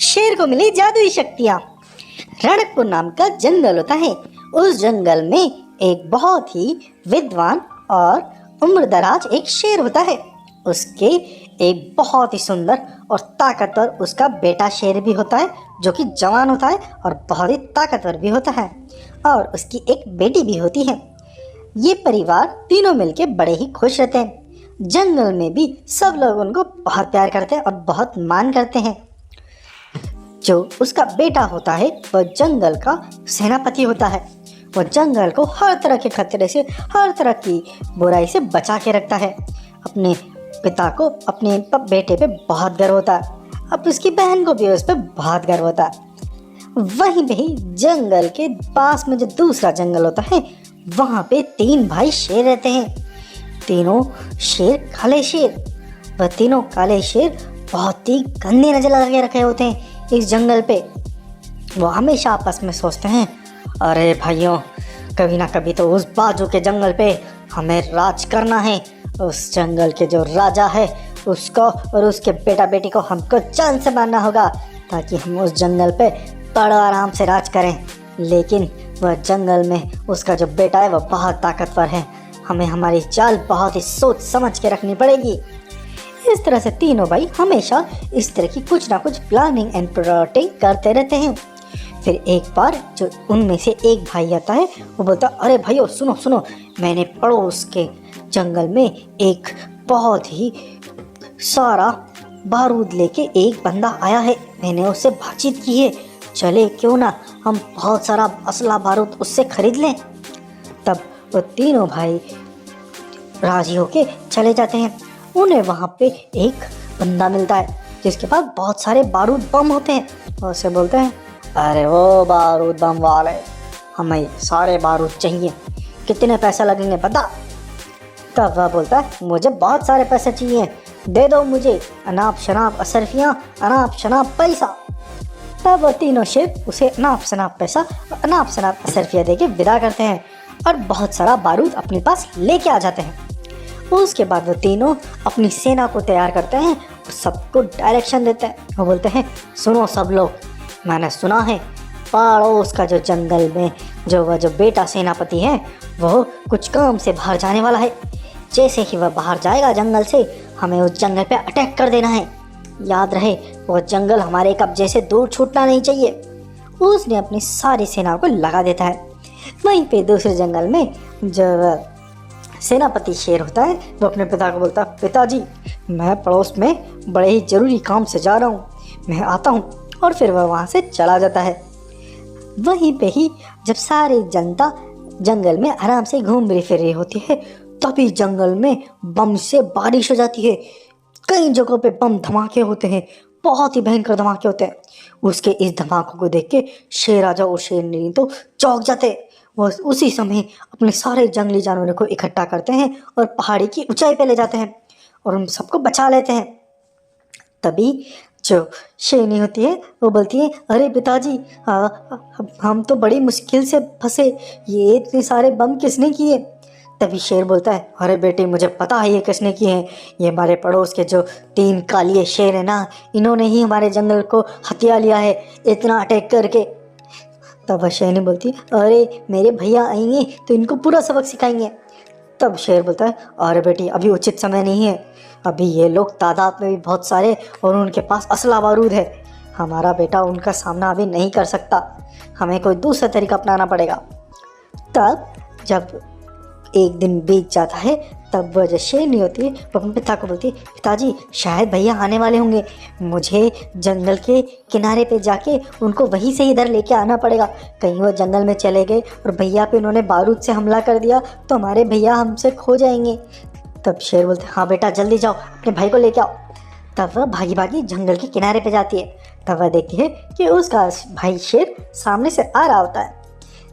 शेर को मिली जादुई शक्तियाँ। रणकपुर नाम का जंगल होता है। उस जंगल में एक बहुत ही विद्वान और उम्रदराज एक शेर होता है। उसके एक बहुत ही सुंदर और ताकतवर उसका बेटा शेर भी होता है, जो कि जवान होता है और बहुत ही ताकतवर भी होता है। और उसकी एक बेटी भी होती है। ये परिवार तीनों मिलके बड़े ही खुश रहते हैं। जंगल में भी सब लोग उनको बहुत प्यार करते हैं और बहुत मान करते हैं। जो उसका बेटा होता है वह जंगल का सेनापति होता है। वह जंगल को हर तरह के खतरे से, हर तरह की बुराई से बचा के रखता है। अपने पिता को अपने बेटे पे बहुत गर्व होता है। अब उसकी बहन को भी उस पर बहुत गर्व होता है। वहीं पे ही जंगल के पास में जो दूसरा जंगल होता है, वहाँ पे 3 भाई शेर रहते हैं। तीनों शेर काले शेर। वह तीनों काले शेर बहुत ही गंदे नजर लगा के रखे होते हैं इस जंगल पे। वो हमेशा आपस में सोचते हैं, अरे भाइयों, कभी ना कभी तो उस बाजू के जंगल पे हमें राज करना है। उस जंगल के जो राजा है उसको और उसके बेटा बेटी को हमको जान से मारना होगा, ताकि हम उस जंगल पे बड़ा आराम से राज करें। लेकिन वह जंगल में उसका जो बेटा है वह बहुत ताकतवर है। हमें हमारी चाल बहुत ही सोच समझ के रखनी पड़ेगी। इस तरह से तीनों भाई हमेशा इस तरह की कुछ ना कुछ प्लानिंग एंड प्लॉटिंग करते रहते हैं। फिर एक बार जो उनमें से एक भाई आता है, वो बोलता, अरे भाइयों सुनो सुनो, मैंने पड़ोस के जंगल में एक बहुत ही सारा बारूद लेके एक बंदा आया है। मैंने उससे बातचीत की है, चले क्यों ना हम बहुत सारा असला बारूद उससे खरीद लें। तब वो तीनों भाई राजी होके चले जाते हैं। उन्हें वहाँ पे एक बंदा मिलता है जिसके पास बहुत सारे बारूद बम होते हैं। और उसे बोलते हैं, अरे वो बारूद बम वाले, हमें सारे बारूद चाहिए, कितने पैसे लगेंगे बता। तब वह बोलता है, मुझे बहुत सारे पैसे चाहिए, दे दो मुझे अनाप शनाप असरफियाँ, अनाप शनाप पैसा। तब वह तीनों शेर उसे अनाप शनाप पैसा, अनाप शनाप असरफियाँ दे के विदा करते हैं और बहुत सारा बारूद अपने पास लेके आ जाते हैं। उसके बाद वो तीनों अपनी सेना को तैयार करते हैं और सबको डायरेक्शन देते हैं। वो बोलते हैं, सुनो सब लोग, मैंने सुना है पड़ोस का जो जंगल में जो बेटा सेनापति है वो कुछ काम से बाहर जाने वाला है। जैसे ही वह बाहर जाएगा जंगल से, हमें उस जंगल पे अटैक कर देना है। याद रहे, वो जंगल हमारे कब्जे से दूर छूटना नहीं चाहिए। उसने अपनी सारी सेना को लगा देता है। वहीं पे दूसरे जंगल में जो सेनापति शेर होता है, वो अपने पिता को बोलता है, पिताजी, मैं पड़ोस में बड़े ही ज़रूरी काम से जा रहा हूँ, मैं आता हूँ। और फिर वह वहाँ से चला जाता है। वहीं पे ही जब सारी जनता जंगल में आराम से घूम फिर रही होती है, तभी जंगल में बम से बारिश हो जाती है। कई जगहों पे बम धमाके होते हैं, बहुत ही भयंकर धमाके होते हैं। उसके इस धमाकों को देख के शेर राजा और शेरनी तो चौंक जाते। वह उसी समय अपने सारे जंगली जानवरों को इकट्ठा करते हैं और पहाड़ी की ऊंचाई पे ले जाते हैं और उन सबको बचा लेते हैं। तभी जो शेरनी होती है वो बोलती है, अरे पिताजी, हम तो बड़ी मुश्किल से फंसे, ये इतने सारे बम किसने किए। तभी शेर बोलता है, अरे बेटी, मुझे पता है ये किसने किए हैं। ये हमारे पड़ोस के जो 3 कालिए शेर है ना, इन्होंने ही हमारे जंगल को हथिया लिया है इतना अटैक करके। तब वह शेरनी बोलती है, अरे मेरे भैया आएंगे तो इनको पूरा सबक सिखाएंगे। तब शेर बोलता है, अरे बेटी, अभी उचित समय नहीं है, अभी ये लोग तादाद में भी बहुत सारे और उनके पास असला बारूद है। हमारा बेटा उनका सामना अभी नहीं कर सकता, हमें कोई दूसरा तरीका अपनाना पड़ेगा। तब जब एक दिन बीत जाता है, तब वह जो शेरनी होती है वो अपने पिता को बोलती है, पिताजी, शायद भैया आने वाले होंगे, मुझे जंगल के किनारे पे जाके उनको वहीं से इधर लेके आना पड़ेगा। कहीं वो जंगल में चले गए और भैया पे उन्होंने बारूद से हमला कर दिया तो हमारे भैया हमसे खो जाएंगे। तब शेर बोलते, हाँ बेटा, जल्दी जाओ, अपने भाई को लेके आओ। तब वह भागी भागी जंगल के किनारे पे जाती है। तब वह देखती है कि उसका भाई शेर सामने से आ रहा होता है।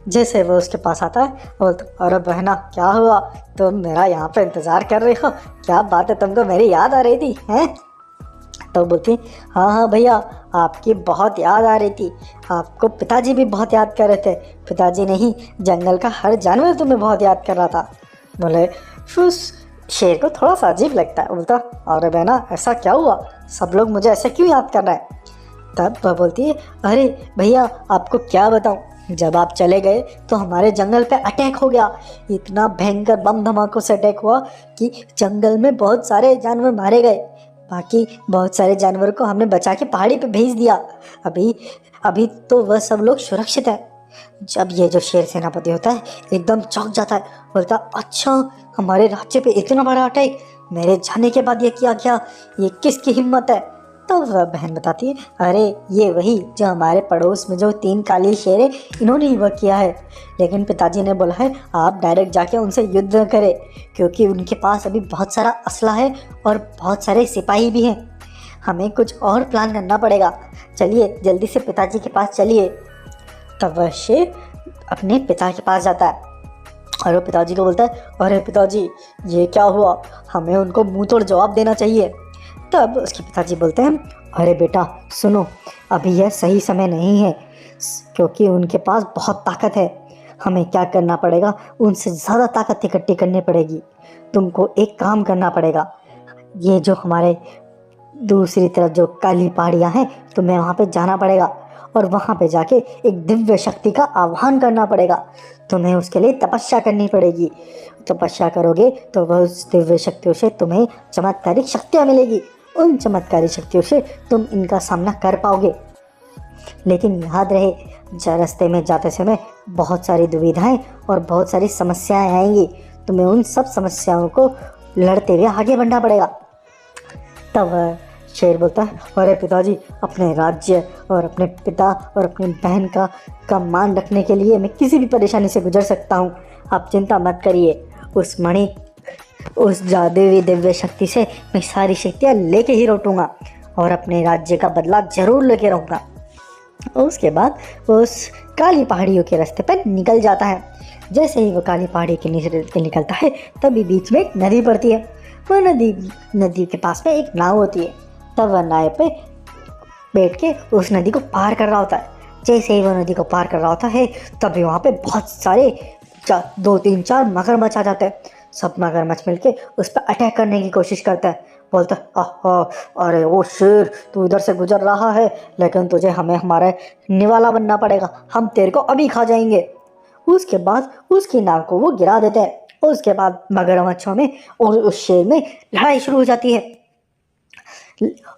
जैसे वो उसके पास आता है, बोलता, अरे बहना, क्या हुआ, तुम मेरा यहाँ पे इंतज़ार कर रहे हो, क्या बात है, तुमको मेरी याद आ रही थी हैं। तो बोलती, हाँ हाँ भैया, आपकी बहुत याद आ रही थी, आपको पिताजी भी बहुत याद कर रहे थे। पिताजी नहीं, जंगल का हर जानवर तुम्हें बहुत याद कर रहा था। बोले, उस शेर को थोड़ा सा अजीब लगता है। बोलता, अरे बहना, ऐसा क्या हुआ, सब लोग मुझे ऐसे क्यों याद कर रहे हैं। तब वह बोलती है, अरे भैया आपको क्या बताऊं, जब आप चले गए तो हमारे जंगल पे अटैक हो गया। इतना भयंकर बम धमाकों से अटैक हुआ कि जंगल में बहुत सारे जानवर मारे गए। बाकी बहुत सारे जानवरों को हमने बचा के पहाड़ी पे भेज दिया। अभी अभी तो वह सब लोग सुरक्षित है। जब ये जो शेर सेनापति होता है एकदम चौंक जाता है, बोलता अच्छा हमारे राज्य पे इतना बड़ा अटैक, मेरे जाने के बाद ये किया क्या, ये किसकी हिम्मत है। तो वह बहन बताती है, अरे ये वही जो हमारे पड़ोस में जो 3 काली शेर है, इन्होंने ही वह किया है। लेकिन पिताजी ने बोला है आप डायरेक्ट जाके उनसे युद्ध न करें, क्योंकि उनके पास अभी बहुत सारा असला है और बहुत सारे सिपाही भी हैं। हमें कुछ और प्लान करना पड़ेगा, चलिए जल्दी से पिताजी के पास चलिए। तब वह शेर अपने पिता के पास जाता है और वो पिताजी को बोलता है, अरे पिताजी ये क्या हुआ, हमें उनको मुंह तोड़ जवाब देना चाहिए। तब उसके पिताजी बोलते हैं, अरे बेटा सुनो, अभी यह सही समय नहीं है, क्योंकि उनके पास बहुत ताकत है। हमें क्या करना पड़ेगा, उनसे ज़्यादा ताकत इकट्ठी करनी पड़ेगी। तुमको एक काम करना पड़ेगा, ये जो हमारे दूसरी तरफ जो काली पहाड़ियाँ हैं, तुम्हें वहाँ पे जाना पड़ेगा और वहाँ पे जाके एक दिव्य शक्ति का आह्वान करना पड़ेगा। तुम्हें उसके लिए तपस्या करनी पड़ेगी। तपस्या करोगे तो वह उस दिव्य शक्तियों से तुम्हें चमत्कारिक शक्तियाँ मिलेगी। उन चमत्कारिक शक्तियों से तुम इनका सामना कर पाओगे। लेकिन याद रहे, रास्ते में जाते समय बहुत सारी दुविधाएं और बहुत सारी समस्याएं आएंगी। तुम्हें उन सब समस्याओं को लड़ते हुए आगे बढ़ना पड़ेगा। तब शेर बोलता है, अरे पिताजी अपने राज्य और अपने पिता और अपनी बहन का मान रखने के लिए मैं किसी भी परेशानी से गुजर सकता हूँ। आप चिंता मत करिए, उस मणि उस जादुई दिव्य शक्ति से मैं सारी शक्तियाँ लेके ही लौटूंगा और अपने राज्य का बदला जरूर लेके रहूँगा। उसके बाद वो उस काली पहाड़ियों के रास्ते पर निकल जाता है। जैसे ही वो काली पहाड़ी के नीचे निकलता है तभी बीच में एक नदी पड़ती है। वो नदी के पास में एक नाव होती है। तब वह नाव पे बैठ के उस नदी को पार कर रहा होता है। जैसे ही वो नदी को पार कर रहा होता है तभी वहाँ पे बहुत सारे 2 3 4 मगरमच्छ आ जाते हैं। सब मगरमच्छ मिलके उस पर अटैक करने की कोशिश करता है। बोलता है, अरे वो शेर तू इधर से गुजर रहा है, लेकिन तुझे हमें हमारा निवाला बनना पड़ेगा, हम तेरे को अभी खा जाएंगे। उसके बाद उसकी नाव को वो गिरा देते हैं। उसके बाद मगरमच्छों में और उस शेर में लड़ाई शुरू हो जाती है।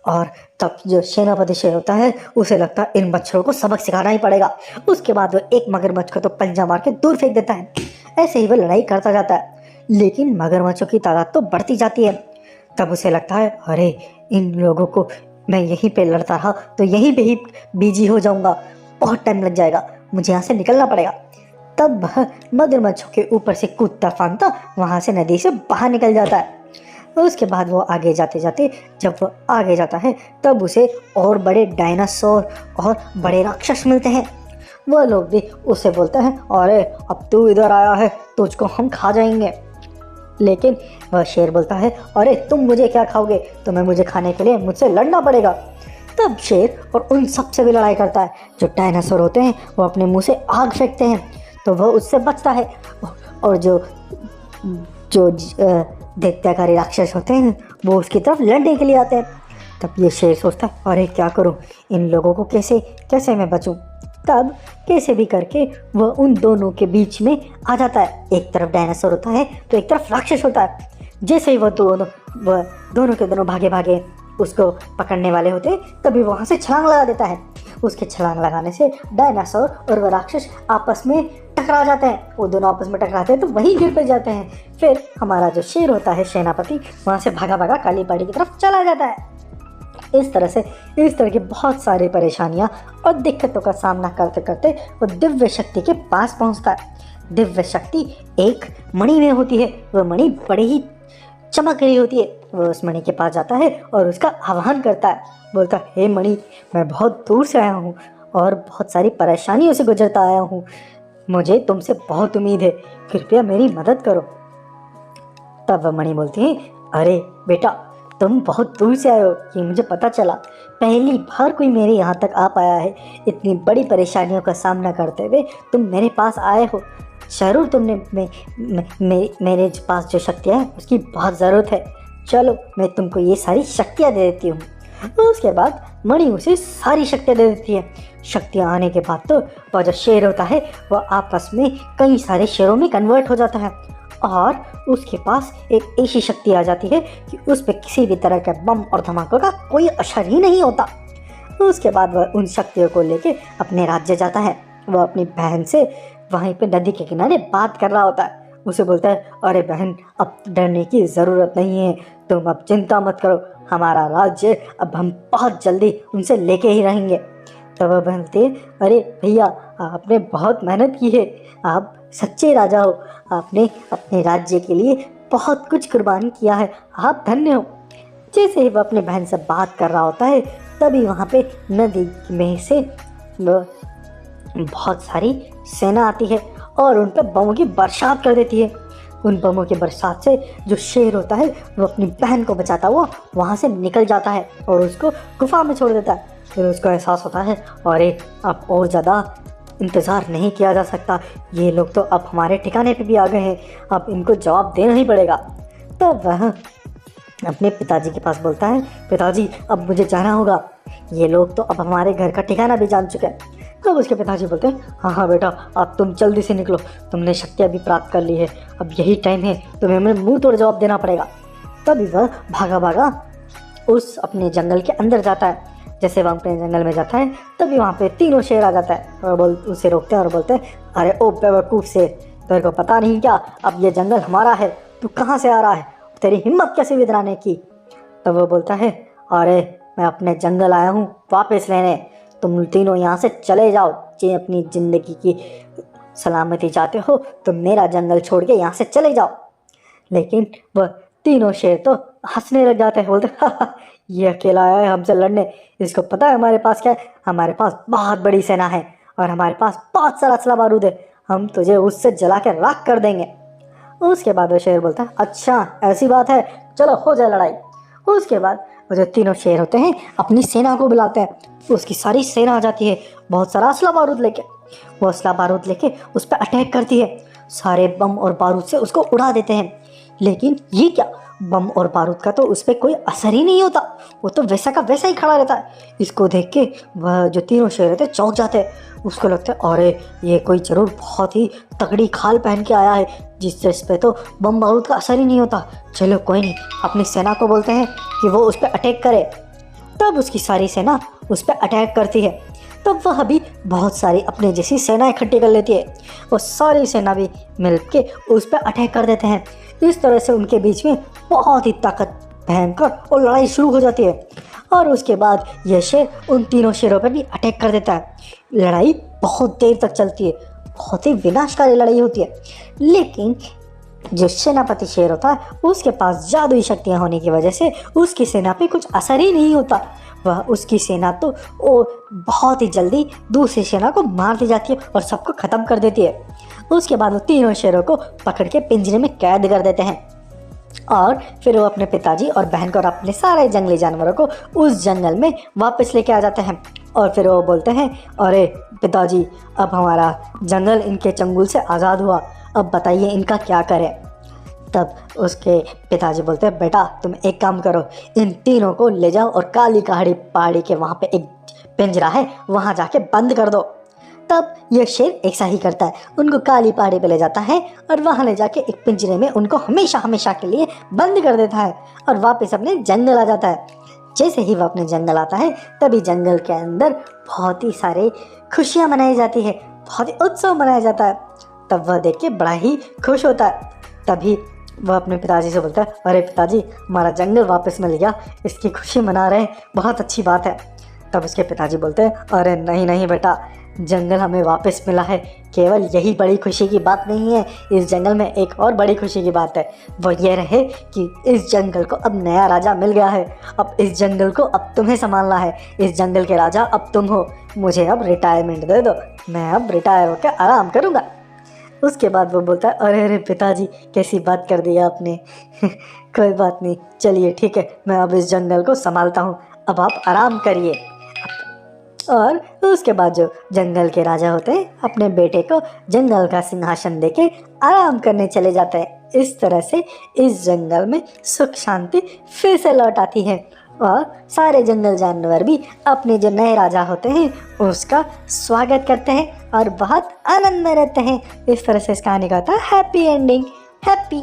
और तब जो सेनापति शेर होता है उसे लगता है इन मच्छरों को सबक सिखाना ही पड़ेगा। उसके बाद वो एक मगरमच्छ को तो पंजा मार के दूर फेंक देता है। ऐसे ही वो लड़ाई करता जाता है, लेकिन मगरमच्छों की तादाद तो बढ़ती जाती है। तब उसे लगता है अरे इन लोगों को मैं यहीं पे लड़ता रहा तो यहीं पे ही बिजी हो जाऊंगा, बहुत टाइम लग जाएगा, मुझे यहाँ से निकलना पड़ेगा। तब वह मगरमच्छों के ऊपर से कूदता फांदता वहाँ से नदी से बाहर निकल जाता है। उसके बाद वो आगे जाते जाते जब वो आगे जाता है तब उसे और बड़े डायनासोर और बड़े राक्षस मिलते हैं। वह लोग भी उसे बोलते हैं, अरे अब तू इधर आया है, तुझको हम खा जाएंगे। लेकिन वह शेर बोलता है, अरे तुम मुझे क्या खाओगे, तुम्हें मुझे खाने के लिए मुझसे लड़ना पड़ेगा। तब शेर और उन सब से भी लड़ाई करता है। जो डायनासोर होते हैं वो अपने मुंह से आग फेंकते हैं तो वह उससे बचता है, और जो दैत्याकारी राक्षस होते हैं वो उसकी तरफ लड़ने के लिए आते हैं। तब ये शेर सोचता है, अरे क्या करूं, इन लोगों को कैसे मैं बचूं। तब कैसे भी करके वह उन दोनों के बीच में आ जाता है। एक तरफ डायनासोर होता है तो एक तरफ राक्षस होता है। जैसे ही वह दोनों के दोनों भागे भागे उसको पकड़ने वाले होते हैं तभी वहाँ से छलांग लगा देता है। उसके छलांग लगाने से डायनासोर और वह राक्षस आपस में टकरा जाते हैं। वो दोनों आपस में टकराते हैं तो वहीं गिर पे जाते हैं। फिर हमारा जो शेर होता है सेनापति वहाँ से भागा भागा काली पहाड़ी की तरफ चला जाता है। इस तरह की बहुत सारी परेशानियाँ और दिक्कतों का सामना करते करते वो दिव्य शक्ति के पास पहुँचता है। दिव्य शक्ति एक मणि में होती है। वह मणि बड़ी ही चमक रही होती है। वो उस मणि के पास जाता है और उसका आह्वान करता है, बोलता है, हे मणि, मैं बहुत दूर से आया हूँ और बहुत सारी परेशानियों से गुजरता आया हूँ, मुझे तुमसे बहुत उम्मीद है, कृपया मेरी मदद करो। तब वह मणि बोलती है, अरे बेटा, तुम बहुत दूर से आए हो, ये मुझे पता चला, पहली बार कोई मेरे यहाँ तक आ पाया है। इतनी बड़ी परेशानियों का सामना करते हुए तुम मेरे पास आए हो। ज़रूर तुमने मेरे पास जो शक्तियाँ हैं उसकी बहुत ज़रूरत है। चलो मैं तुमको ये सारी शक्तियाँ दे देती हूँ। उसके बाद मणि उसे सारी शक्तियाँ दे देती है। शक्तियाँ आने के बाद तो वह जो शेर होता है वह आपस में कई सारे शेरों में कन्वर्ट हो जाता है और उसके पास एक ऐसी शक्ति आ जाती है कि उस पर किसी भी तरह के बम और धमाकों का कोई असर ही नहीं होता। उसके बाद वह उन शक्तियों को लेके अपने राज्य जाता है। वह अपनी बहन से वहीं पे नदी के किनारे बात कर रहा होता है। उसे बोलता है, अरे बहन, अब डरने की ज़रूरत नहीं है, तुम अब चिंता मत करो, हमारा राज्य अब हम बहुत जल्दी उनसे लेके ही रहेंगे। तब वह बोलती है, अरे भैया, आपने बहुत मेहनत की है, आप सच्चे राजा हो, आपने अपने राज्य के लिए बहुत कुछ कुर्बान किया है, आप धन्य हो। जैसे ही वह अपने बहन से बात कर रहा होता है तभी वहाँ पे नदी में से बहुत सारी सेना आती है और उन पर बमों की बरसात कर देती है। उन बमों की बरसात से जो शेर होता है वो अपनी बहन को बचाता हुआ वहाँ से निकल जाता है और उसको गुफा में छोड़ देता है। फिर उसको एहसास होता है, अरे अब और ज़्यादा इंतज़ार नहीं किया जा सकता, ये लोग तो अब हमारे ठिकाने पे भी आ गए हैं, अब इनको जवाब देना ही पड़ेगा। तब वह अपने पिताजी के पास बोलता है, पिताजी अब मुझे जाना होगा, ये लोग तो अब हमारे घर का ठिकाना भी जान चुके हैं। तब उसके पिताजी बोलते हैं, हाँ हाँ बेटा, अब तुम जल्दी से निकलो, तुमने शक्तियाँ भी प्राप्त कर ली है, अब यही टाइम है, तुम्हें हमें मुंह तोड़ जवाब देना पड़ेगा। तभी वह भागा भागा उस अपने जंगल के अंदर जाता है। जैसे वह अपने जंगल में जाता है तभी वहाँ पे तीनों शेर आ जाता है और उसे रोकते हैं और बोलते हैं, अरे ओ बेवकूफ़ शेर, तेरे को पता नहीं क्या, अब ये जंगल हमारा है, तू कहाँ से आ रहा है, तेरी हिम्मत कैसे विदराने की। तब वो बोलता है, अरे मैं अपने जंगल आया हूँ वापस लेने, तुम तीनों यहाँ से चले जाओ, जे अपनी ज़िंदगी की सलामती चाहते हो तो मेरा जंगल छोड़ के यहाँ से चले जाओ। लेकिन वह तीनों शेर तो हंसने लग जाते हैं, बोलते ये अकेला आया है हमसे लड़ने, इसको पता है हमारे पास क्या है, हमारे पास बहुत बड़ी सेना है और हमारे पास बहुत सारा असला बारूद है, हम तुझे उससे जला के राख कर देंगे। उसके बाद वो शेर बोलता है, अच्छा ऐसी बात है, चलो हो जाए लड़ाई। उसके बाद वो जो तीनों शेर होते हैं अपनी सेना को बुलाते हैं, उसकी सारी सेना आ जाती है बहुत सारा असला बारूद लेके। वो असला बारूद लेके उस पर अटैक करती है, सारे बम और बारूद से उसको उड़ा देते हैं। लेकिन ये क्या, बम और बारूद का तो उस पर कोई असर ही नहीं होता, वो तो वैसा का वैसा ही खड़ा रहता है। इसको देख के वह जो तीनों शेर रहते चौंक जाते हैं। उसको लगता है, अरे ये कोई ज़रूर बहुत ही तगड़ी खाल पहन के आया है जिससे इस पर तो बम बारूद का असर ही नहीं होता। चलो कोई नहीं, अपनी सेना को बोलते हैं कि वो उस पर अटैक करे। तब उसकी सारी सेना उस पर अटैक करती है। तब वह भी बहुत सारी अपने जैसी सेना इकट्ठी कर लेती है और सारी सेना भी मिल के उस पर अटैक कर देते हैं। इस तरह से उनके बीच में बहुत ही ताकत भयंकर और लड़ाई शुरू हो जाती है और उसके बाद यह शेर उन तीनों शेरों पर भी अटैक कर देता है। लड़ाई बहुत देर तक चलती है, बहुत ही विनाशकारी लड़ाई होती है। लेकिन जो सेनापति शेर होता है उसके पास जादुई शक्तियाँ होने की वजह से उसकी सेना पे कुछ असर ही नहीं होता। वह उसकी सेना तो वो बहुत ही जल्दी दूसरी सेना को मार दी जाती है और सबको ख़त्म कर देती है। उसके बाद वो तीनों शेरों को पकड़ के पिंजरे में कैद कर देते हैं और फिर वो अपने पिताजी और बहन को और अपने सारे जंगली जानवरों को उस जंगल में वापस लेके आ जाते हैं। और फिर वो बोलते हैं, अरे पिताजी, अब हमारा जंगल इनके चंगुल से आज़ाद हुआ, अब बताइए इनका क्या करें। तब उसके पिताजी बोलते हैं, बेटा तुम एक काम करो, इन तीनों को ले जाओ और काली पहाड़ी के वहाँ पे एक पिंजरा है, वहाँ जाके बंद कर दो। तब यह शेर ऐसा ही करता है, उनको काली पहाड़ी पे ले जाता है और वहाँ ले जाके एक पिंजरे में उनको हमेशा हमेशा के लिए बंद कर देता है और वापस अपने जंगल आ जाता है। जैसे ही वह अपने जंगल आता है तभी जंगल के अंदर बहुत ही सारे खुशियाँ मनाई जाती है, बहुत ही उत्सव मनाया जाता है। तब वह देख के बड़ा ही खुश होता है। तभी वह अपने पिताजी से बोलता है, अरे पिताजी, हमारा जंगल वापस मिल गया, इसकी खुशी मना रहे हैं, बहुत अच्छी बात है। तब उसके पिताजी बोलते हैं, अरे नहीं नहीं बेटा, जंगल हमें वापस मिला है, केवल यही बड़ी खुशी की बात नहीं है, इस जंगल में एक और बड़ी खुशी की बात है। वो ये रहे कि इस जंगल को अब नया राजा मिल गया है, अब इस जंगल को अब तुम्हें संभालना है, इस जंगल के राजा अब तुम हो, मुझे अब रिटायरमेंट दे दो, मैं अब रिटायर होकर आराम करूँगा। उसके बाद वो बोलता है, अरे अरे पिताजी, कैसी बात कर दी आपने कोई बात नहीं, चलिए ठीक है, मैं अब इस जंगल को संभालता हूँ, अब आप आराम करिए। और उसके बाद जो जंगल के राजा होते हैं अपने बेटे को जंगल का सिंहासन देके आराम करने चले जाते हैं। इस तरह से इस जंगल में सुख शांति फिर से लौट आती है और सारे जंगल जानवर भी अपने जो नए राजा होते हैं उसका स्वागत करते हैं और बहुत आनंद में रहते हैं। इस तरह से इस कहानी का होता है हैप्पी एंडिंग। हैप्पी।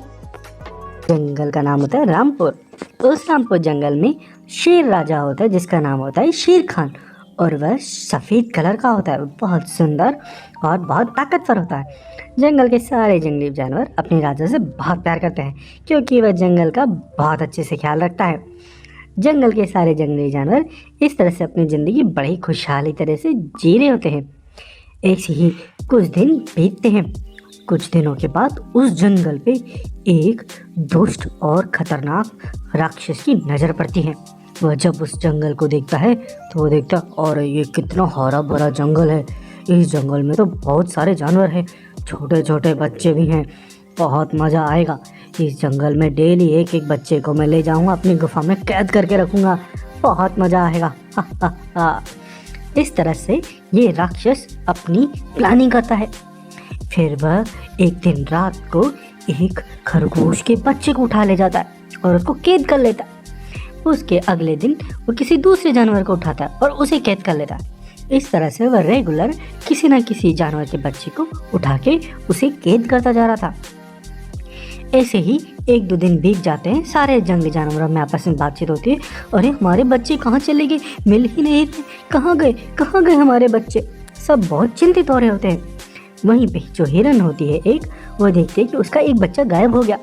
जंगल का नाम होता है रामपुर। उस रामपुर जंगल में शेर राजा होता है जिसका नाम होता है शेर खान, और वह सफ़ेद कलर का होता है, बहुत सुंदर और बहुत ताकतवर होता है। जंगल के सारे जंगली जानवर अपने राजा से बहुत प्यार करते हैं क्योंकि वह जंगल का बहुत अच्छे से ख्याल रखता है। जंगल के सारे जंगली जानवर इस तरह से अपनी ज़िंदगी बड़ी खुशहाली तरह से जी रहे होते हैं। ऐसे ही कुछ दिन बीतते हैं। कुछ दिनों के बाद उस जंगल पे एक दुष्ट और खतरनाक राक्षस की नज़र पड़ती है। वह जब उस जंगल को देखता है तो वो देखता और ये कितना हरा भरा जंगल है। इस जंगल में तो बहुत सारे जानवर हैं, छोटे छोटे बच्चे भी हैं। बहुत मज़ा आएगा। इस जंगल में डेली एक एक बच्चे को मैं ले जाऊंगा, अपनी गुफा में कैद करके रखूंगा। बहुत मज़ा आएगा। हा हा हा। इस तरह से ये राक्षस अपनी प्लानिंग करता है। फिर वह एक दिन रात को एक खरगोश के बच्चे को उठा ले जाता है और उसको कैद कर लेता है। उसके अगले दिन वो किसी दूसरे जानवर को उठाता है और उसे कैद कर लेता है। इस तरह से वह रेगुलर किसी न किसी जानवर के बच्चे को उठा के उसे कैद करता जा रहा था। ऐसे ही एक दो दिन बीत जाते हैं। सारे जंगली जानवरों में आपस में बातचीत होती है। अरे हमारे बच्चे कहाँ चले गए, मिल ही नहीं थे, कहाँ गए हमारे बच्चे। सब बहुत चिंतित हो रहे होते हैं। वहीं पे जो हिरन होती है एक, वो देखती है कि उसका एक बच्चा गायब हो गया।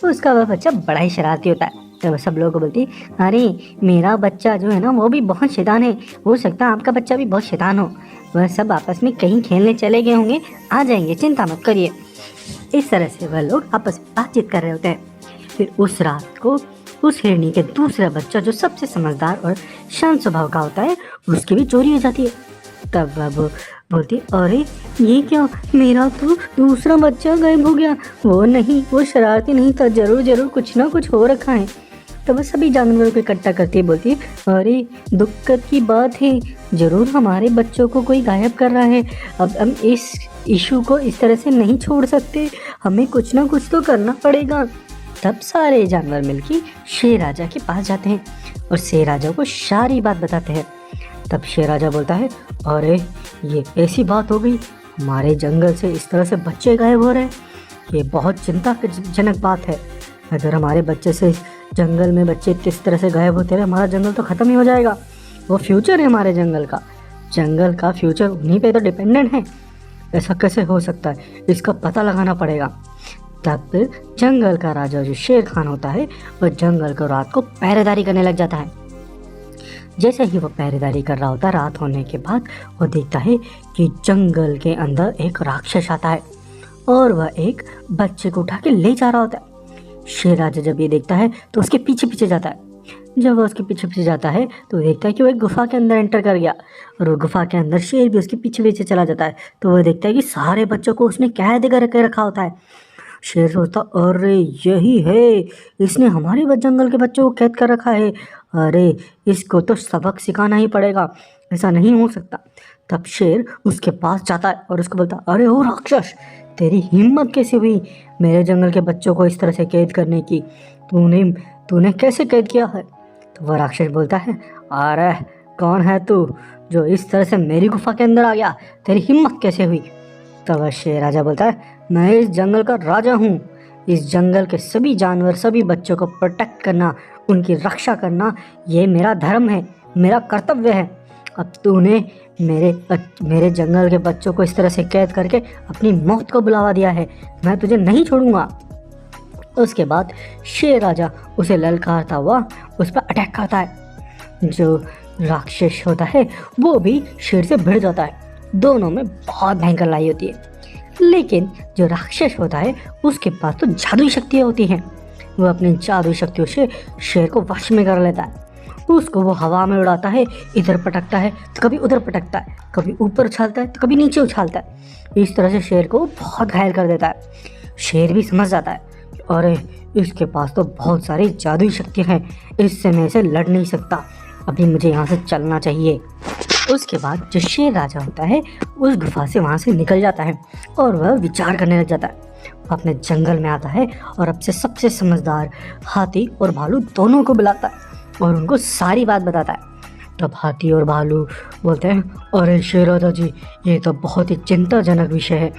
उसका वह बच्चा बड़ा ही शरारती होता है। तो सब लोगों को बोलती है अरे मेरा बच्चा जो है ना वो भी बहुत शैतान है, हो सकता है आपका बच्चा भी बहुत शैतान हो। वह सब आपस में कहीं खेलने चले गए होंगे, आ जाएंगे, चिंता मत करिए। इस तरह से वह लोग आपस में बातचीत कर रहे होते हैं। फिर उस रात को उस हिरनी के दूसरा बच्चा जो सबसे समझदार और शांत स्वभाव का होता है उसकी भी चोरी हो जाती है। तब वह बोलती अरे ये क्या, मेरा तो दूसरा बच्चा गायब हो गया। वो नहीं, वो शरारती नहीं था, जरूर कुछ ना कुछ हो रखा है। तो वह सभी जानवरों को इकट्ठा करती है, बोलती है अरे दुखद की बात है, ज़रूर हमारे बच्चों को कोई गायब कर रहा है। अब हम इस इशू को इस तरह से नहीं छोड़ सकते, हमें कुछ ना कुछ तो करना पड़ेगा। तब सारे जानवर मिलकर शेर राजा के पास जाते हैं और शेर राजा को सारी बात बताते हैं। तब शेर राजा बोलता है अरे ये ऐसी बात हो गई, हमारे जंगल से इस तरह से बच्चे गायब हो रहे हैं, ये बहुत चिंताजनक बात है। अगर हमारे बच्चे से जंगल में बच्चे इस तरह से गायब होते रहे, हमारा जंगल तो ख़त्म ही हो जाएगा। वो फ्यूचर है हमारे जंगल का फ्यूचर उन्हीं पे तो डिपेंडेंट है। ऐसा कैसे हो सकता है, इसका पता लगाना पड़ेगा। तब फिर जंगल का राजा जो शेर खान होता है वह जंगल को रात को पहरेदारी करने लग जाता है। जैसे ही वो पहरेदारी कर रहा होता है, रात होने के बाद वो देखता है कि जंगल के अंदर एक राक्षस आता है और वह एक बच्चे को उठा के ले जा रहा होता है। शेर राजा जब ये देखता है तो उसके पीछे पीछे जाता है। जब वो उसके पीछे पीछे जाता है तो देखता है कि वो एक गुफा के अंदर एंटर कर गया और वो गुफा के अंदर शेर भी उसके पीछे पीछे चला जाता है। तो वो देखता है कि सारे बच्चों को उसने कैद करके रखा होता है। शेर सोचता अरे यही है, इसने हमारे जंगल के बच्चों को कैद कर रखा है। अरे इसको तो सबक सिखाना ही पड़ेगा, ऐसा नहीं हो सकता। तब शेर उसके पास जाता है और उसको बोलता अरे ओ राक्षस, तेरी हिम्मत कैसे हुई मेरे जंगल के बच्चों को इस तरह से कैद करने की, तूने कैसे कैद किया है। तो वह राक्षस बोलता है अरे कौन है तू जो इस तरह से मेरी गुफा के अंदर आ गया, तेरी हिम्मत कैसे हुई। तो वह शेर राजा बोलता है मैं इस जंगल का राजा हूँ, इस जंगल के सभी जानवर सभी बच्चों को प्रोटेक्ट करना, उनकी रक्षा करना ये मेरा धर्म है, मेरा कर्तव्य है। अब तूने मेरे जंगल के बच्चों को इस तरह से कैद करके अपनी मौत को बुलावा दिया है, मैं तुझे नहीं छोड़ूंगा। उसके बाद शेर राजा उसे ललकारता हुआ उस पर अटैक करता है। जो राक्षस होता है वो भी शेर से भिड़ जाता है। दोनों में बहुत भयंकर लड़ाई होती है। लेकिन जो राक्षस होता है उसके पास तो जादुई शक्तियाँ होती हैं। वो अपनी जादुई शक्तियों से शेर को वश में कर लेता है। उसको वो हवा में उड़ाता है, इधर पटकता है तो कभी उधर पटकता है, कभी ऊपर उछालता है तो कभी नीचे उछालता है। इस तरह से शेर को बहुत घायल कर देता है। शेर भी समझ जाता है अरे इसके पास तो बहुत सारी जादुई शक्तियाँ हैं, इससे मैं इसे लड़ नहीं सकता, अभी मुझे यहाँ से चलना चाहिए। उसके बाद जो शेर राजा होता है उस गुफा से वहाँ से निकल जाता है और वह विचार करने लग जाता है। वो अपने जंगल में आता है और अब से सबसे समझदार हाथी और भालू दोनों को बुलाता है और उनको सारी बात बताता है। तब हाथी और भालू बोलते हैं, अरे शेर राजा जी, ये तो बहुत ही चिंताजनक विषय है।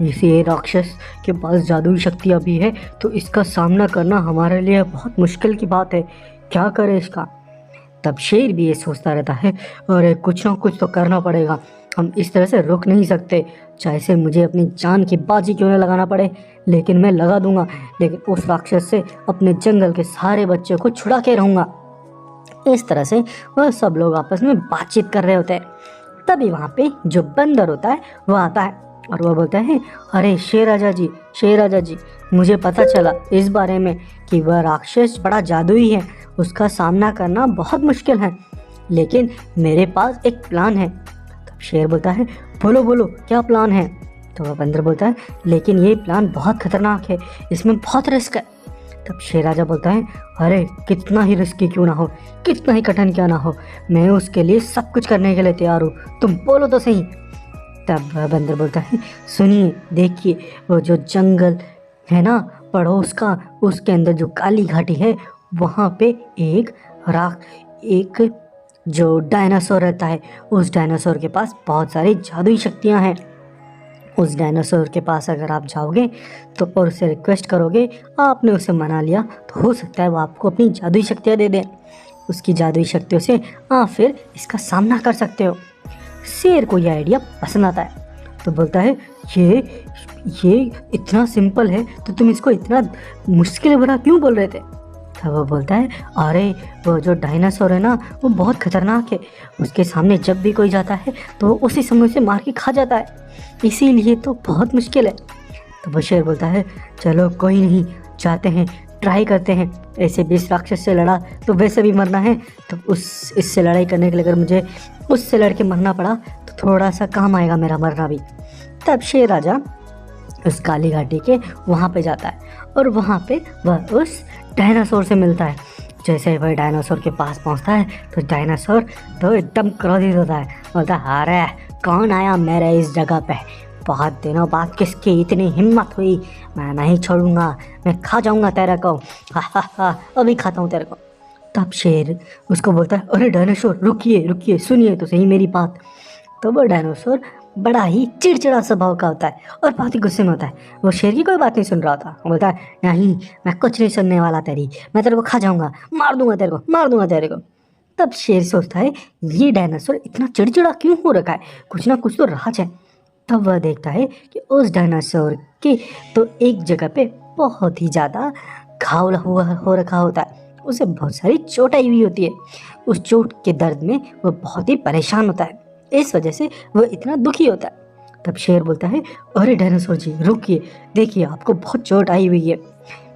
इसी राक्षस के पास जादुई शक्तियाँ भी है, तो इसका सामना करना हमारे लिए बहुत मुश्किल की बात है। क्या करें इसका? तब शेर भी ये सोचता रहता है, अरे कुछ ना कुछ तो करना पड़ेगा, हम इस तरह से रुक नहीं सकते, चाहे से मुझे अपनी जान की बाजी क्यों न लगाना पड़े, लेकिन मैं लगा दूंगा। लेकिन उस राक्षस से अपने जंगल के सारे बच्चों को छुड़ा के रहूँगा। इस तरह से वह सब लोग आपस में बातचीत कर रहे होते हैं। तभी वहाँ पे जो बंदर होता है वह आता है और वह बोलता है, अरे शेर राजा जी, मुझे पता चला इस बारे में कि वह राक्षस बड़ा जादुई है, उसका सामना करना बहुत मुश्किल है, लेकिन मेरे पास एक प्लान है। तब शेर बोलता है, बोलो बोलो क्या प्लान है? तो वह बंदर बोलता है, लेकिन ये प्लान बहुत खतरनाक है, इसमें बहुत रिस्क है। तब शेर राजा बोलता है, अरे कितना ही रिस्की क्यों ना हो, कितना ही कठिन क्या ना हो, मैं उसके लिए सब कुछ करने के लिए तैयार हूँ, तुम बोलो तो सही। तब वह बंदर बोलता है, सुनिए देखिए, वो जो जंगल है ना पड़ोस का, उसके अंदर जो काली घाटी है, वहाँ पे एक जो डायनासोर रहता है, उस डायनासोर के पास बहुत सारी जादुई शक्तियाँ हैं। उस डायनासोर के पास अगर आप जाओगे तो और उसे रिक्वेस्ट करोगे, आपने उसे मना लिया, तो हो सकता है वो आपको अपनी जादुई शक्तियाँ दे दें। उसकी जादुई शक्तियों से आप फिर इसका सामना कर सकते हो। शेर को यह आइडिया पसंद आता है, तो बोलता है, ये इतना सिंपल है तो तुम इसको इतना मुश्किल भरा क्यों बोल रहे थे? तब वो बोलता है, अरे वो जो डायनासोर है ना, वो बहुत खतरनाक है, उसके सामने जब भी कोई जाता है तो वो उसी समय से मार के खा जाता है, इसीलिए तो बहुत मुश्किल है। तो वो शेर बोलता है, चलो कोई नहीं, जाते हैं, ट्राई करते हैं। ऐसे 20 राक्षस से लड़ा तो वैसे भी मरना है, तो इससे लड़ाई करने के लिए अगर मुझे उससे लड़के मरना पड़ा तो थोड़ा सा काम आएगा मेरा मरना भी। तब शेर राजा उस काली घाटी के वहाँ पे जाता है और वहाँ पे वह उस डायनासोर से मिलता है। जैसे वह डायनासोर के पास पहुँचता है तो डायनासोर तो एकदम क्रोधित होता है, बोलता है, अरे कौन आया मेरे इस जगह पे, बहुत दिनों बाद किसकी इतनी हिम्मत हुई, मैं नहीं छोड़ूंगा, मैं खा जाऊंगा तेरे को, हा हा हा, अभी खाता हूँ तेरे को। तब शेर उसको बोलता है, अरे डायनासोर रुकिए, सुनिए तो सही मेरी बात। तो वो डायनासोर बड़ा ही चिड़चिड़ा स्वभाव का होता है और बहुत ही गुस्से में होता है। वो शेर की कोई बात नहीं सुन रहा था, वो बोलता है, नहीं मैं कुछ नहीं सुनने वाला तेरी, मैं तेरे को खा जाऊंगा, मार दूंगा तेरे को। तब शेर सोचता है, ये डायनासोर इतना चिड़चिड़ा क्यों हो रखा है, कुछ ना कुछ तो राज है। तब वह देखता है कि उस डायनासोर के तो एक जगह पे बहुत ही ज़्यादा घाव हो रखा होता है, उसे बहुत सारी चोट आई हुई होती है। उस चोट के दर्द में वह बहुत ही परेशान होता है, इस वजह से वह इतना दुखी होता है। तब शेर बोलता है, अरे डायनासोर जी रुकिए, देखिए आपको बहुत चोट आई हुई है,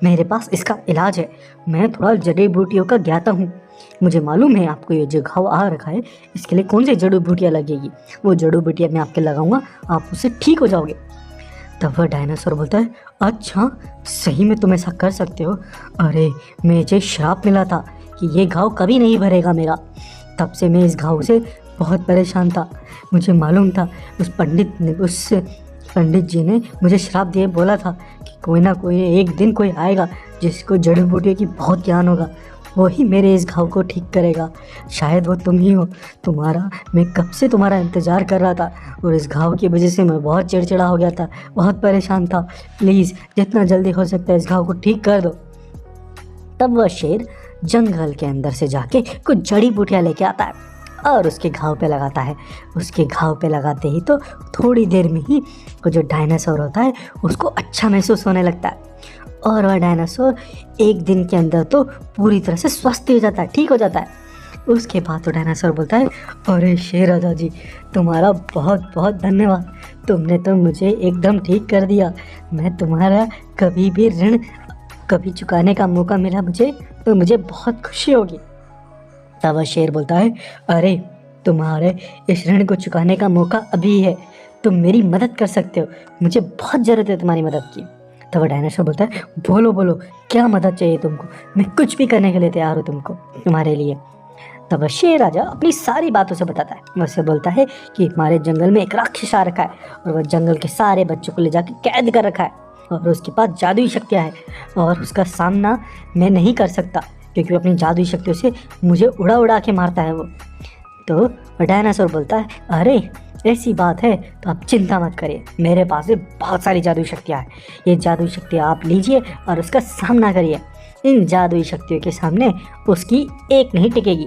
मेरे पास इसका इलाज है, मैं थोड़ा जड़ी बूटियों का ज्ञाता हूँ, मुझे मालूम है आपको ये जो घाव आ रखा है इसके लिए कौन सी जड़ी बूटियाँ लगेगी, वो जड़ी बूटियाँ मैं आपके लगाऊंगा, आप उससे ठीक हो जाओगे। तब वह डायनासोर बोलता है, अच्छा सही में तुम ऐसा कर सकते हो, अरे मुझे श्राप मिला था कि ये घाव कभी नहीं भरेगा मेरा, तब से मैं इस घाव से बहुत परेशान था, मुझे मालूम था उस पंडित जी ने मुझे श्राप दिए, बोला था कि कोई ना कोई एक दिन कोई आएगा जिसको जड़ी बूटियों की बहुत ज्ञान होगा, वही मेरे इस घाव को ठीक करेगा, शायद वो तुम ही हो, मैं कब से तुम्हारा इंतज़ार कर रहा था और इस घाव की वजह से मैं बहुत चिड़चिड़ा हो गया था, बहुत परेशान था, प्लीज़ जितना जल्दी हो सकता है इस घाव को ठीक कर दो। तब वह शेर जंगल के अंदर से जाके कुछ जड़ी बूटियाँ लेके आता है और उसके घाव पे लगाता है। उसके घाव पे लगाते ही तो थोड़ी देर में ही वो जो डायनासोर होता है उसको अच्छा महसूस होने लगता है और वह डायनासोर एक दिन के अंदर तो पूरी तरह से स्वस्थ हो जाता है, ठीक हो जाता है। उसके बाद तो डायनासोर बोलता है, अरे शेर राजा जी तुम्हारा बहुत बहुत धन्यवाद, तुमने तो मुझे एकदम ठीक कर दिया, मैं तुम्हारा कभी भी ऋण कभी चुकाने का मौका मिला मुझे तो मुझे बहुत खुशी होगी। तब वह शेर बोलता है, अरे तुम्हारे इस ऋण को चुकाने का मौका अभी है, तुम मेरी मदद कर सकते हो, मुझे बहुत ज़रूरत है तुम्हारी मदद की। तब वह डायनासोर बोलता है, बोलो बोलो क्या मदद चाहिए तुमको, मैं कुछ भी करने के लिए तैयार हूँ तुम्हारे लिए। तब वह शेर राजा अपनी सारी बातों से बताता है, वह से बोलता है कि हमारे जंगल में एक राक्षस आ रखा है और वह जंगल के सारे बच्चों को ले जाकर कैद कर रखा है और उसके पास जादुई शक्तियाँ है और उसका सामना मैं नहीं कर सकता, क्योंकि वो अपनी जादुई शक्तियों से मुझे उड़ा उड़ा के मारता है वो। तो डायनासोर बोलता है, अरे ऐसी बात है तो आप चिंता मत करिए, मेरे पास भी बहुत सारी जादुई शक्तियाँ हैं। ये जादुई शक्तियाँ आप लीजिए और उसका सामना करिए। इन जादुई शक्तियों के सामने उसकी एक नहीं टिकेगी।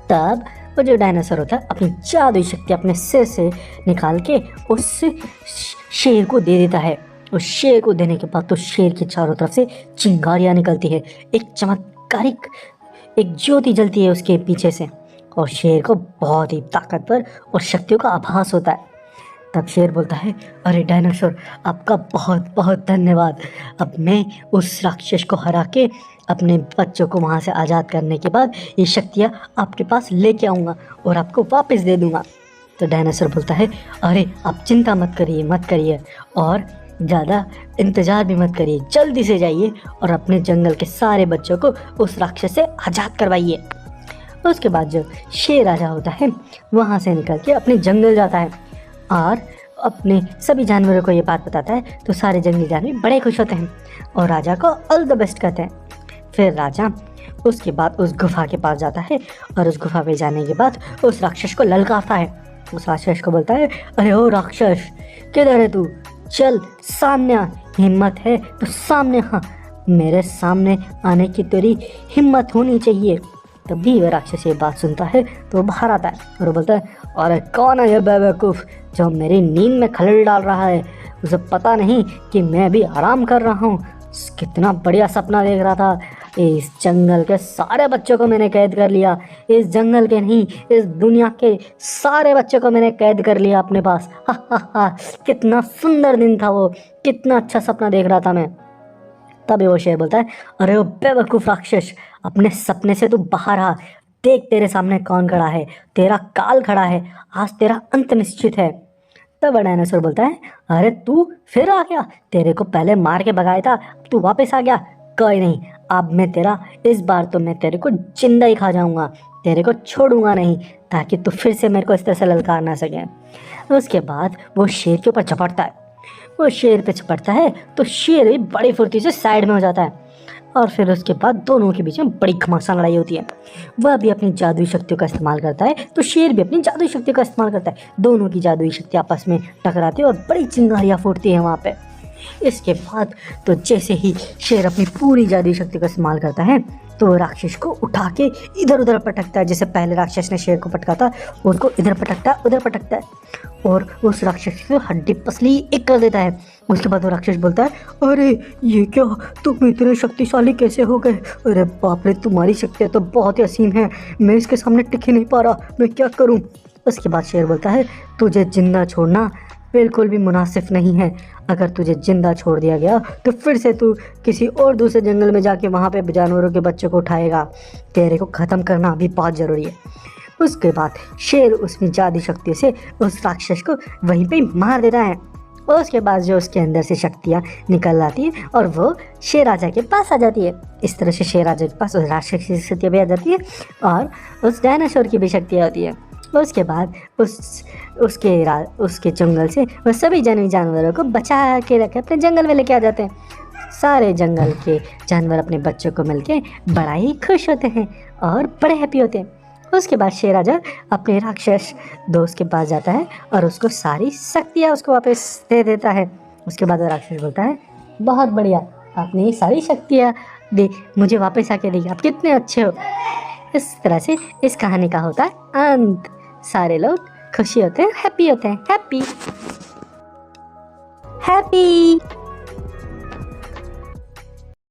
तब वो जो डायनासोर होता है अपनी जादुई शक्ति अपने सिर से निकाल के उस शेर को दे देता है। उस शेर को देने के बाद तो शेर के चारों तरफ से चिंगारियाँ निकलती है, एक चमत्कारिक एक ज्योति जलती है उसके पीछे से, और शेर को बहुत ही ताकतवर और शक्तियों का आभास होता है। तब शेर बोलता है, अरे डायनासोर, आपका बहुत बहुत धन्यवाद। अब मैं उस राक्षस को हरा के अपने बच्चों को वहाँ से आज़ाद करने के बाद ये शक्तियाँ आपके पास लेके आऊँगा और आपको वापस दे दूँगा। तो डायनासोर बोलता है, अरे आप चिंता मत करिए और ज़्यादा इंतज़ार भी मत करिए, जल्दी से जाइए और अपने जंगल के सारे बच्चों को उस राक्षस से आज़ाद करवाइए। उसके बाद जो शेर राजा होता है वहाँ से निकल के अपने जंगल जाता है और अपने सभी जानवरों को ये बात बताता है। तो सारे जंगली जानवर बड़े खुश होते हैं और राजा को ऑल द बेस्ट कहते हैं। फिर राजा उसके बाद उस गुफा के पास जाता है और उस गुफा पे जाने के बाद उस राक्षस को ललकारता है। उस राक्षस को बोलता है, अरे ओ राक्षस, किधर है तू? चल सामने आ, हिम्मत है तो सामने आ, मेरे सामने आने की तेरी हिम्मत होनी चाहिए। तभी वह राक्षस ये बात सुनता है तो बाहर आता है और वो बोलता है, अरे कौन है ये बेवकूफ़ जो मेरी नींद में खलल डाल रहा है? उसे पता नहीं कि मैं भी आराम कर रहा हूँ। कितना बढ़िया सपना देख रहा था। इस जंगल के सारे बच्चों को मैंने कैद कर लिया। इस जंगल के नहीं, इस दुनिया के सारे बच्चों को मैंने कैद कर लिया अपने पास। हा हा हा, कितना सुंदर दिन था वो, कितना अच्छा सपना देख रहा था मैं। तभी वो शेर बोलता है, अरे वो बेवकूफ़ राक्षस, अपने सपने से तू बाहर आ। देख तेरे सामने कौन खड़ा है, तेरा काल खड़ा है, आज तेरा अंत निश्चित है। तब डायनासोर बोलता है, अरे तू फिर आ गया, तेरे को पहले मार के भगाया था, तू वापस आ गया। कोई नहीं, अब मैं तेरा इस बार तो मैं तेरे को जिंदा ही खा जाऊंगा, तेरे को छोड़ूंगा नहीं, ताकि तू फिर से मेरे को इस तरह से ललकार ना सके। उसके बाद वो शेर के ऊपर झपटता है। वो शेर पे झपटता है तो शेर भी बड़ी फुर्ती से साइड में हो जाता है और फिर उसके बाद दोनों के बीच में बड़ी घमासान लड़ाई होती है। वह भी अपनी जादुई शक्तियों का इस्तेमाल करता है तो शेर भी अपनी जादुई शक्तियों का इस्तेमाल करता है। दोनों की जादुई शक्ति आपस में टकराती है और बड़ी चिंगारियाँ फूटती है वहाँ पे। इसके बाद तो जैसे ही शेर अपनी पूरी जादुई शक्ति का इस्तेमाल करता है तो राक्षस को उठा के इधर उधर पटकता है। जैसे पहले राक्षस ने शेर को पटका था, उसको इधर पटकता है उधर पटकता है और उस राक्षस की हड्डी पसली एक कर देता है। उसके बाद वो राक्षस बोलता है, अरे ये क्या, तुम इतने शक्तिशाली कैसे हो गए? अरे बाप रे, तुम्हारी शक्तियाँ तो बहुत ही असीम है, मैं इसके सामने टिक ही नहीं पा रहा, मैं क्या करूँ? उसके बाद शेर बोलता है, तुझे जिंदा छोड़ना बिल्कुल भी मुनासिब नहीं है। अगर तुझे जिंदा छोड़ दिया गया तो फिर से तू किसी और दूसरे जंगल में जाके वहाँ पे जानवरों के बच्चों को उठाएगा। तेरे को ख़त्म करना अभी बहुत ज़रूरी है। उसके बाद शेर उसकी जादुई शक्ति से उस राक्षस को वहीं पे मार देता है और उसके बाद जो उसके अंदर से शक्तियाँ निकल आती है और वो शेर राजा के पास आ जाती है। इस तरह से शेर राजा के पास उस राक्षस की शक्तियाँ भी आ जाती है और उस डायनासोर की भी शक्तियाँ होती है। उसके बाद उसके जंगल से वो सभी जंगली जानवरों को बचा के रखे अपने जंगल में लेके आ जाते हैं। सारे जंगल के जानवर अपने बच्चों को मिलके बड़ा ही खुश होते हैं और बड़े हैप्पी होते हैं। उसके बाद शेर राजा अपने राक्षस दोस्त के पास जाता है और उसको सारी शक्तियाँ उसको वापस दे देता है। उसके बाद वो राक्षस बोलता है, बहुत बढ़िया, आपने ये सारी शक्तियाँ दे मुझे वापस आके दी, आप कितने अच्छे हो। इस तरह से इस कहानी का होता है अंत। सारे लोग खुशी होते हैं, हैप्पी होते हैं, हैप्पी।